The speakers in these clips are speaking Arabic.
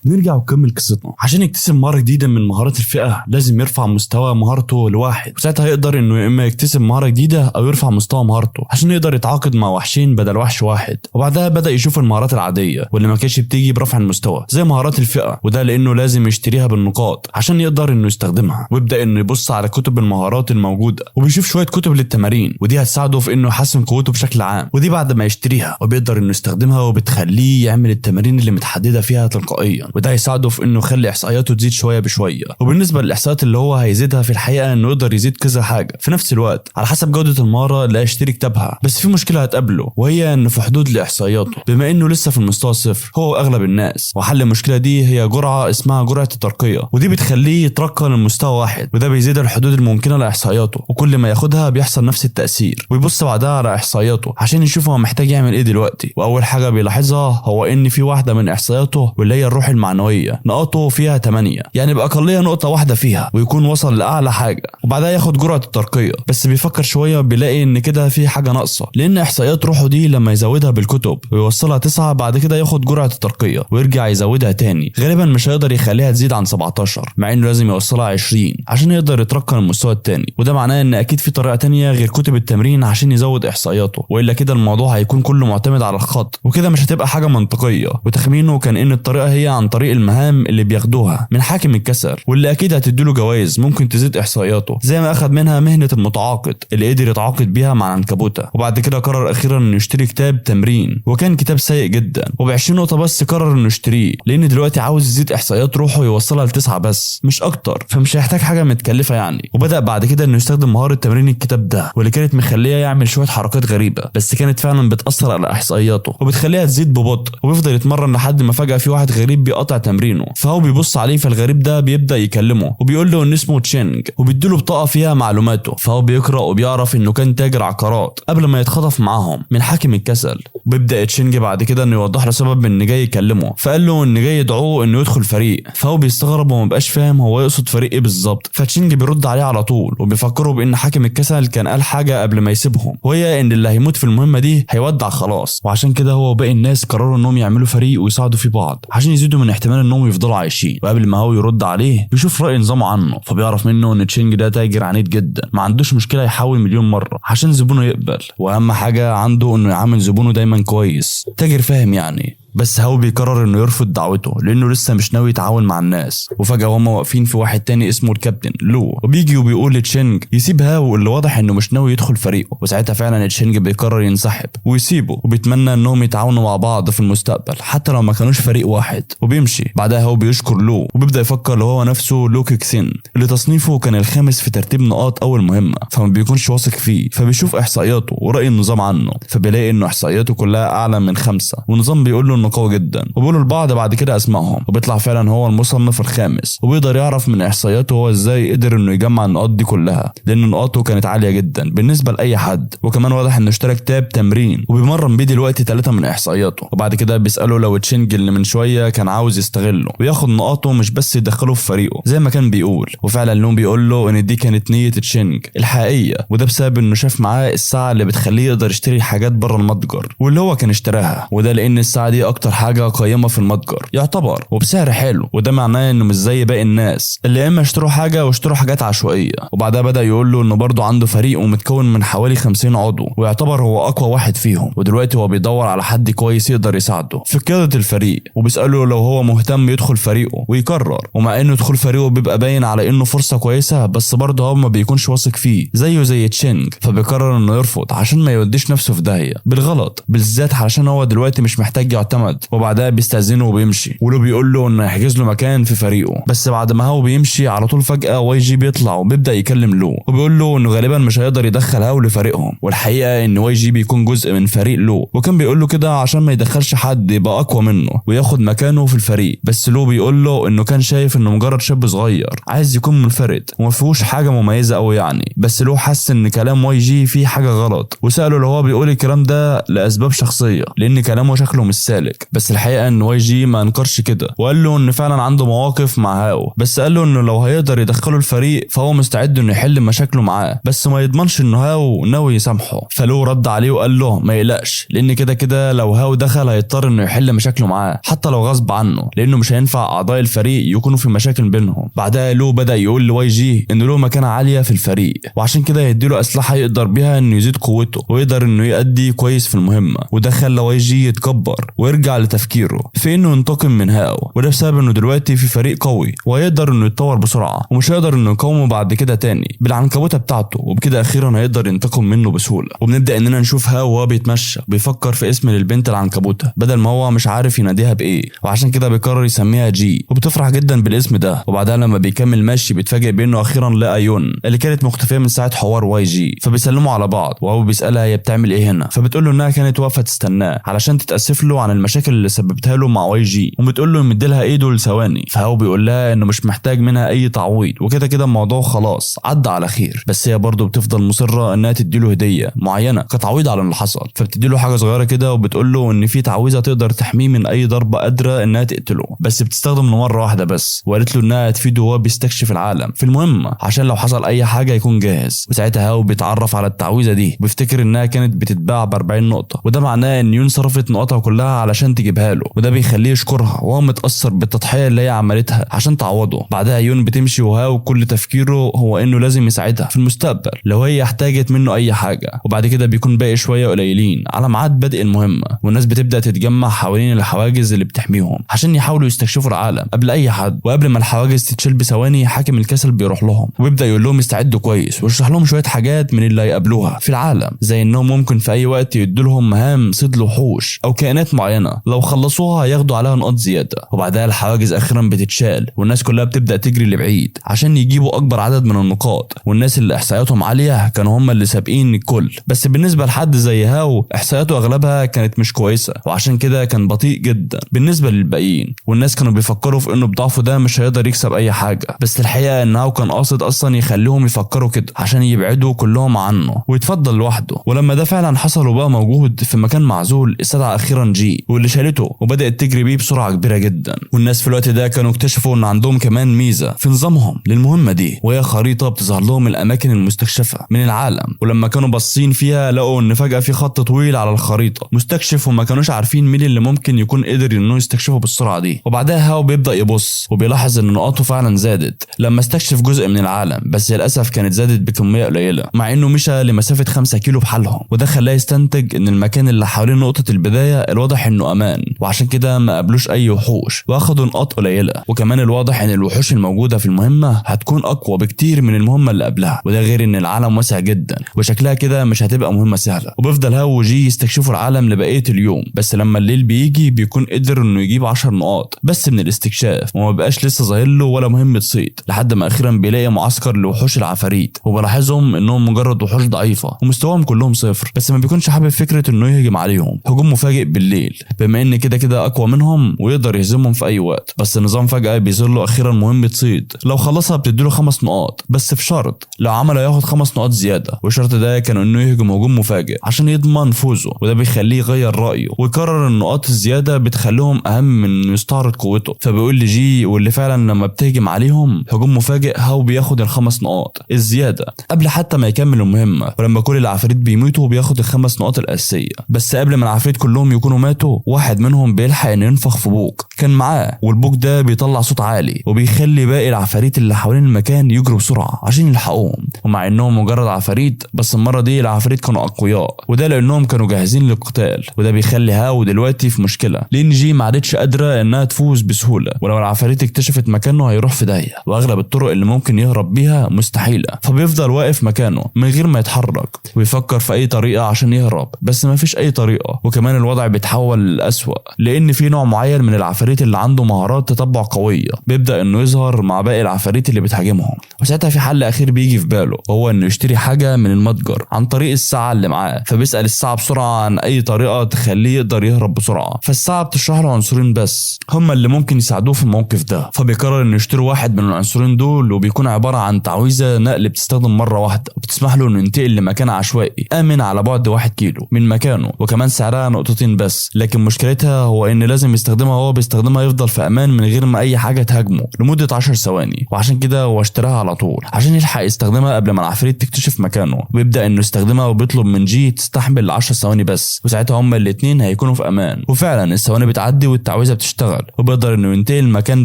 نرجع ونكمل قصتنا. عشان يكتسب مهارة جديدة من مهارات الفئة لازم يرفع مستوى مهارته لواحد، وساعتها يقدر انه يا اما يكتسب مهارة جديدة او يرفع مستوى مهارته عشان يقدر يتعاقد مع وحشين بدل وحش واحد. وبعدها بدأ يشوف المهارات العادية واللي ما كانتش بتيجي برفع المستوى زي مهارات الفئة، وده لانه لازم يشتريها بالنقاط عشان يقدر انه يستخدمها. ويبدأ انه يبص على كتب المهارات الموجودة وبيشوف شوية كتب للتمارين، ودي هتساعده في انه يحسن قوته بشكل عام. ودي بعد ما يشتريها وبيقدر انه يستخدمها وبتخليه يعمل التمارين اللي متحددة فيها تلقائيا، وده هيساعده في انه يخلي احصائياته تزيد شوية بشوية. وبالنسبة للاحصائيات اللي هو هيزيدها في الحقيقة انه يقدر يزيد كذا حاجة في نفس الوقت على حسب جودة المهارة اللي هيشتري كتابها. بس في مشكلة هتقابله، وهي انه في حدود لاحصائياته بما انه لسه في المستوى الصفر هو اغلب الناس. وحل المشكلة دي هي جرعة اسمها جرعة الترقية، ودي بتخليه يترقى لمستوى واحد، وده بيزيد الحدود الممكنة لاحصائياته، وكل ما ياخدها بيحصل نفس التأثير. ويبص بعدها على احصائياته عشان يشوف هو محتاج يعمل ايه دلوقتي. واول حاجة بيلاحظها هو ان في واحدة من احصائياته واللي هي الروح المعنوية نقاطه فيها 8، يعني بأقلية نقطة واحدة فيها ويكون وصل لأعلى حاجة. وبعدها ياخد جرعة الترقية، بس بيفكر شوية بيلاقي ان كده في حاجة ناقصة، لان احصائيات روحه دي لما يزودها بالكتب ويوصلها 9 بعد كده ياخد جرعة الترقية ويرجع يزودها تاني، غالبا مش هيقدر يخليها تزيد عن 17 مع انه لازم يوصلها 20 عشان يقدر يترقى للمستوى التاني. وده معناه ان اكيد في طريقة تانية غير كتب التمرين عشان يزود احصائياته، والا كده الموضوع هيكون كله معتمد على الخط، وكده مش هتبقى حاجة منطقية. وتخمينه كان ان الطريقة هي عن طريق المهام اللي بياخدوها من حاكم الكسل، واللي اكيد هتديله جوائز ممكن تزيد احصائياته زي ما اخد منها مهنة المتعاقد اللي قدر يتعاقد بيها مع عنكبوتة. وبعد كده قرر اخيرا انه يشتري كتاب تمرين، وكان كتاب سيء جدا وب20 نقطة بس قرر انه يشتريه لان دلوقتي عاوز يزيد احصائيات روحه يوصلها ل9 بس مش اكتر، فمش هيحتاج حاجة متكلفة يعني. وبدأ بعد كده انه يستخدم مهارة تمرين الكتاب ده، واللي كانت مخليه يعمل شوية حركات غريبة بس كانت فعلا بتأثر على احصائياته وبتخليها تزيد ببطء. وبيفضل يتمرن لحد ما فجأة في واحد غريب بيقطع تمرينه، فهو بيبص عليه، فالغريب ده بيبدأ يكلمه وبيقول له ان اسمه تشينج وبيديله بطاقة فيها معلوماته. فهو بيقرأ وبيعرف انه كان تاجر عقارات قبل ما يتخطف معاهم من حاكم الكسل. وبيبدأ تشينج بعد كده انه يوضح له سبب ان جاي يكلمه، فقال له ان جاي يدعوه انه يدخل فريق. فهو بيستغرب ومبقاش فاهم هو يقصد فريق ايه بالظبط. فتشينج بيرد عليه على طول وبيفكره بان حاكم الكسل كان قال حاجة قبل ما يسيبهم، وهي ان اللي هيموت في المهمة دي هيودع خلاص. وعشان كده هو وباقي الناس قرروا انهم يعملوا فريق ويساعدوا في بعض عشان يزيدوا من احتمال انهم يفضلوا عايشين. وقبل ما هو يرد عليه بيشوف رأي نظامه عنه، فبيعرف منه ان تشينج ده تاجر عنيد جدا ما عندوش مشكلة يحاول مليون مرة عشان زبونه يقبل، واهم حاجة عنده انه يعامل زبونه دايما كويس، تاجر فاهم يعني. بس هو بيقرر انه يرفض دعوته لانه لسه مش ناوي يتعاون مع الناس. وفجأة هما واقفين في واحد تاني اسمه الكابتن لو، وبيجي وبيقول لتشينج يسيب هاو اللي واضح انه مش ناوي يدخل فريقه. وساعتها فعلا تشينج بيقرر ينسحب ويسيبه، وبيتمنى انهم يتعاونوا مع بعض في المستقبل حتى لو ما كانوش فريق واحد، وبيمشي. بعدها هو بيشكر لو وبيبدأ يفكر اللي هو نفسه لو كيكسين اللي تصنيفه كان الخامس في ترتيب نقاط اول مهمة، فما بيكونش واثق فيه. فبيشوف احصائياته ورأي النظام عنه، فبيلاقي انه احصائياته كلها اعلى من 5، والنظام بيقول له انه قوي جدا، وبيقولوا لبعض بعد كده اسمائهم. وبيطلع فعلا هو المصنف الخامس، وبيقدر يعرف من احصائياته هو ازاي قدر انه يجمع النقاط دي كلها لان نقاطه كانت عاليه جدا بالنسبه لاي حد. وكمان واضح انه اشترى كتاب تمرين وبيمرن بيه دلوقتي 3 من احصائياته. وبعد كده بيساله لو تشينج اللي من شويه كان عاوز يستغله وياخد نقاطه مش بس يدخله في فريقه زي ما كان بيقول. وفعلا لون بيقول له ان دي كانت نيه تشينج الحقيقيه، وده بسبب انه شاف معاه الساعه اللي بتخليه يقدر يشتري حاجات بره المتجر واللي هو كان اشتراها، وده لان الساعه دي اكتر حاجه قيمة في المتجر يعتبر وبسعر حلو. وده معناه انه مش زي باقي الناس اللي اما اشتروا حاجة واشتروا حاجات عشوائية. وبعدها بدأ يقول له انه برضه عنده فريق ومتكون من حوالي 50 عضو، ويعتبر هو اقوى واحد فيهم، ودلوقتي هو بيدور على حد كويس يقدر يساعده في قيادة الفريق. وبيسأله لو هو مهتم يدخل فريقه ويقرر. ومع انه دخول فريقه بيبقى باين على انه فرصة كويسة، بس برضه هو ما بيكونش واثق فيه زيه زي تشينج، فبيقرر انه يرفض عشان ما يوديش نفسه في داهية بالغلط، بالذات علشان هو دلوقتي مش محتاج يعتمد. وبعدها بيستأذنه وبيمشي، ولو بيقول له انه يحجز له مكان في فريقه. بس بعد ما هو بيمشي على طول فجأة واي جي بيطلع وبيبدأ يكلم لو، وبيقول له انه غالبا مش هيقدر يدخل هاو لفريقهم. والحقيقة ان واي جي بيكون جزء من فريق لو، وكان بيقول له كده عشان ما يدخلش حد يبقى اقوى منه وياخد مكانه في الفريق. بس لو بيقول له انه كان شايف انه مجرد شاب صغير عايز يكون منفرد وما فيهوش حاجة مميزة قوي يعني. بس لو حس ان كلام واي جي فيه حاجة غلط، وسأله لو هو بيقول الكلام ده لأسباب شخصية لان كلامه شكله مش سالك. ذلك. بس الحقيقه ان واي جي ما انكرش كده وقال له ان فعلا عنده مواقف مع هاو، بس قال له انه لو هيقدر يدخله الفريق فهو مستعد انه يحل مشاكله معاه، بس ما يضمنش انه هاو ناوي يسامحه. فلو رد عليه وقال له ما يقلقش، لان كده كده لو هاو دخل هيضطر انه يحل مشاكله معاه حتى لو غصب عنه، لانه مش هينفع اعضاء الفريق يكونوا في مشاكل بينهم. بعدها لو بدا يقول لواي جي انه له مكانه عاليه في الفريق، وعشان كده يديله اسلحه يقدر بيها انه يزيد قوته ويقدر انه يؤدي كويس في المهمه. وده خلى واي جي يتكبر ويرجع لتفكيره في انه ينتقم من هاو، وده بسبب انه دلوقتي في فريق قوي وهيقدر انه يتطور بسرعه ومش هيقدر انه يقاومه بعد كده تاني بالعنكبوته بتاعته، وبكده اخيرا هيقدر ينتقم منه بسهوله. وبنبدا اننا نشوف هاو وهو بيتمشى بيفكر في اسم للبنت العنكبوته بدل ما هو مش عارف يناديها بايه، وعشان كده بيقرر يسميها جي، وبتفرح جدا بالاسم ده. وبعدها لما بيكمل ماشي بيتفاجئ بانه اخيرا لقى يون اللي كانت مختفيه من ساعه حوار واي جي، فبيسلموا على بعض وهو بيسالها هي بتعمل ايه هنا، فبتقول له انها كانت واقفه تستناه علشان تتاسف له عن المشاكل اللي سببتها له مع واي جي، وبتقول له يمدلها ايده لثواني، فهو بيقول لها انه مش محتاج منها اي تعويض وكده كده الموضوع خلاص عدى على خير. بس هي برضه بتفضل مصره انها تديله هديه معينه كتعويض على اللي حصل، فبتديله حاجه صغيره كده وبتقول له ان في تعويذه تقدر تحميه من اي ضربه قادره انها تقتله، بس بتستخدم مره واحده بس، وقالت له انها تفيده وهو بيستكشف العالم في المهمه عشان لو حصل اي حاجه يكون جاهز. وساعتها هاو بيتعرف على التعويذه دي وبيفتكر انها كانت بتتباع ب 40 نقطه، وده معناه ان يون صرفت نقطها كلها علشان تجيبها له، وده بيخليه يشكرها وهو متاثر بالتضحيه اللي هي عملتها عشان تعوضه. بعدها يون بتمشي وهاو كل تفكيره هو انه لازم يساعدها في المستقبل لو هي احتاجت منه اي حاجه. وبعد كده بيكون باقي شويه قليلين على ميعاد بدء المهمه، والناس بتبدا تتجمع حوالين الحواجز اللي بتحميهم عشان يحاولوا يستكشفوا العالم قبل اي حد. وقبل ما الحواجز تتشال بثواني حاكم الكسل بيروح لهم وبيبدا يقول لهم يستعدوا كويس ويشرح لهم شويه حاجات من اللي هيقابلوها في العالم، زي انهم ممكن في اي وقت يدوا لهم مهام صيد الوحوش او كائنات معينه لو خلصوها هياخدوا عليها نقاط زياده. وبعدها الحواجز اخيرا بتتشال والناس كلها بتبدا تجري لبعيد عشان يجيبوا اكبر عدد من النقاط، والناس اللي احصائياتهم عاليه كانوا هم اللي سابقين الكل. بس بالنسبه لحد زي هاو احصائياته اغلبها كانت مش كويسه وعشان كده كان بطيء جدا بالنسبه للباقيين، والناس كانوا بيفكروا في انه بضعفه ده مش هيقدر يكسب اي حاجه. بس الحقيقه ان هاو كان قاصد اصلا يخليهم يفكروا كده عشان يبعدوا كلهم عنه ويتفضل لوحده. ولما ده فعلا حصل وبقى موجود في مكان معزول استدعى اخيرا جي واللي شالته وبدات تجري بيه بسرعه كبيره جدا. والناس في الوقت ده كانوا اكتشفوا ان عندهم كمان ميزه في نظامهم للمهمه دي، وهي خريطه بتظهر لهم الاماكن المستكشفه من العالم. ولما كانوا باصين فيها لقوا ان فجاه في خط طويل على الخريطه مستكشف وما كانوش عارفين مين اللي ممكن يكون قدر انه يستكشفه بالسرعه دي. وبعدها هاو بيبدا يبص وبيلاحظ ان نقاطه فعلا زادت لما استكشف جزء من العالم، بس للاسف كانت زادت بكميه قليله مع انه مشى لمسافه 5 كيلو بحالهم. وده خلاه يستنتج ان المكان اللي حوالين نقطه البدايه الواضح انه امان، وعشان كده ما قابلوش اي وحوش واخدوا نقاط قليله. وكمان الواضح ان الوحوش الموجوده في المهمه هتكون اقوى بكتير من المهمه اللي قبلها، وده غير ان العالم واسع جدا وشكلها كده مش هتبقى مهمه سهله. وبيفضل هاو وجي يستكشفوا العالم لبقيه اليوم، بس لما الليل بيجي بيكون قدر انه يجيب 10 نقاط بس من الاستكشاف، وما بقاش لسه ظاهر له ولا مهمه صيد لحد ما اخيرا بيلاقي معسكر لوحوش العفاريت. وبلاحظهم انهم مجرد وحوش ضعيفه ومستواهم كلهم صفر، بس ما بيكونش حابب فكره انه يهجم عليهم هجوم مفاجئ بالليل بما ان كده كده اقوى منهم ويقدر يهزمهم في اي وقت. بس النظام فجاه بيظهر له اخيرا مهمه صيد لو خلصها بتديله 5 نقاط، بس في شرط لو عمله ياخد 5 نقاط زياده، والشرط ده كان انه يهجم هجوم مفاجئ عشان يضمن فوزه. وده بيخليه يغير رايه ويقرر النقاط الزياده بتخليهم اهم من انه يستعرض قوته. فبيقول لجي واللي فعلا لما بتهجم عليهم هجوم مفاجئ هاو بياخد ال5 نقاط الزياده قبل حتى ما يكمل المهمه. ولما كل العفاريت بيموتوا بياخد ال5 نقاط الاساسيه، بس قبل ما العفاريت كلهم يكونوا ماتوا واحد منهم بيلحق انه ينفخ في بوق كان معاه، والبوق ده بيطلع صوت عالي وبيخلي باقي العفاريت اللي حوالين المكان يجروا بسرعه عشان يلحقوهم. ومع انهم مجرد عفاريت بس المره دي العفاريت كانوا اقوياء، وده لانهم كانوا جاهزين للقتال. وده بيخلي هاو دلوقتي في مشكله لان جي ما عادتش قادره انها تفوز بسهوله، ولو العفاريت اكتشفت مكانه هيروح في داهيه، واغلب الطرق اللي ممكن يهرب بيها مستحيله. فبيفضل واقف مكانه من غير ما يتحرك ويفكر في اي طريقه عشان يهرب، بس ما فيش اي طريقه. وكمان الوضع بيتحول للأسوأ لان في نوع معين من العفاريت العفاريت اللي عنده مهارات تتبع قويه بيبدا انه يظهر مع باقي العفاريت اللي بتهاجمهم. وساعتها في حل اخير بيجي في باله، وهو انه يشتري حاجه من المتجر عن طريق الساعه اللي معاه. فبيسال الساعه بسرعه عن اي طريقه تخليه يقدر يهرب بسرعه. فالساعه بتشرح له عنصرين بس هما اللي ممكن يساعدوه في الموقف ده. فبيقرر انه يشتري واحد من العنصرين دول، وبيكون عباره عن تعويذه نقل بتستخدم مره واحده وبتسمح له انه ينتقل لمكان عشوائي امن على بعد 1 كيلو من مكانه، وكمان سعرها نقطتين بس. لكن مشكلتها هو ان لازم يستخدمها وهو بيستخدمها يفضل في امان من غير ما اي حاجه تهاجمه لمده 10 ثواني. وعشان كده هو اشتراها على طول عشان يلحق يستخدمها قبل ما العفريت تكتشف مكانه. وبيبدا انه يستخدمها وبيطلب من جي تستحمل 10 ثواني بس، وساعتها هما الاثنين هيكونوا في امان. وفعلا الثواني بتعدي والتعويذه بتشتغل وبيقدر انه ينتقل لمكان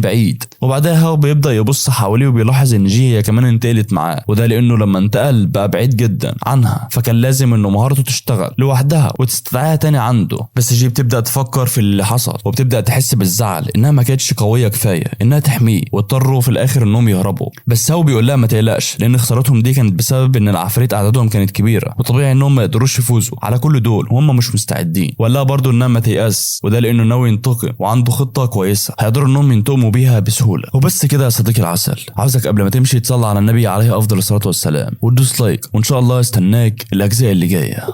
بعيد. وبعدها هو بيبدا يبص حواليه وبيلاحظ ان جي هي كمان انتقلت معاه، وده لانه لما انتقل بقى بعيد جدا عنها، فكان لازم انه مهارته تشتغل لوحدها وتستدعيها تاني عنده. بس جي بتبدا تفكر في اللي حصل وبتبدا تحس بالزعل انها ما كانتش قويه كفايه انها تحميه، واضطروا في الاخر انهم يهربوا. بس هو بيقول لها ما تقلقش لان خسارتهم دي كانت بسبب ان العفاريت اعدادهم كانت كبيره، وطبيعي انهم ما يقدروش يفوزوا على كل دول وهم مش مستعدين. وقال لها برضه انها ما تيأس، وده لانه ناوي ينتقم وعنده خطه كويسه هيقدروا انهم ينتقموا بيها بسهوله. وبس كده يا صديقي العسل، عاوزك قبل ما تمشي تصلي على النبي عليه افضل الصلاه والسلام وتدوس لايك، وان شاء الله استناك الاجزاء اللي جايه.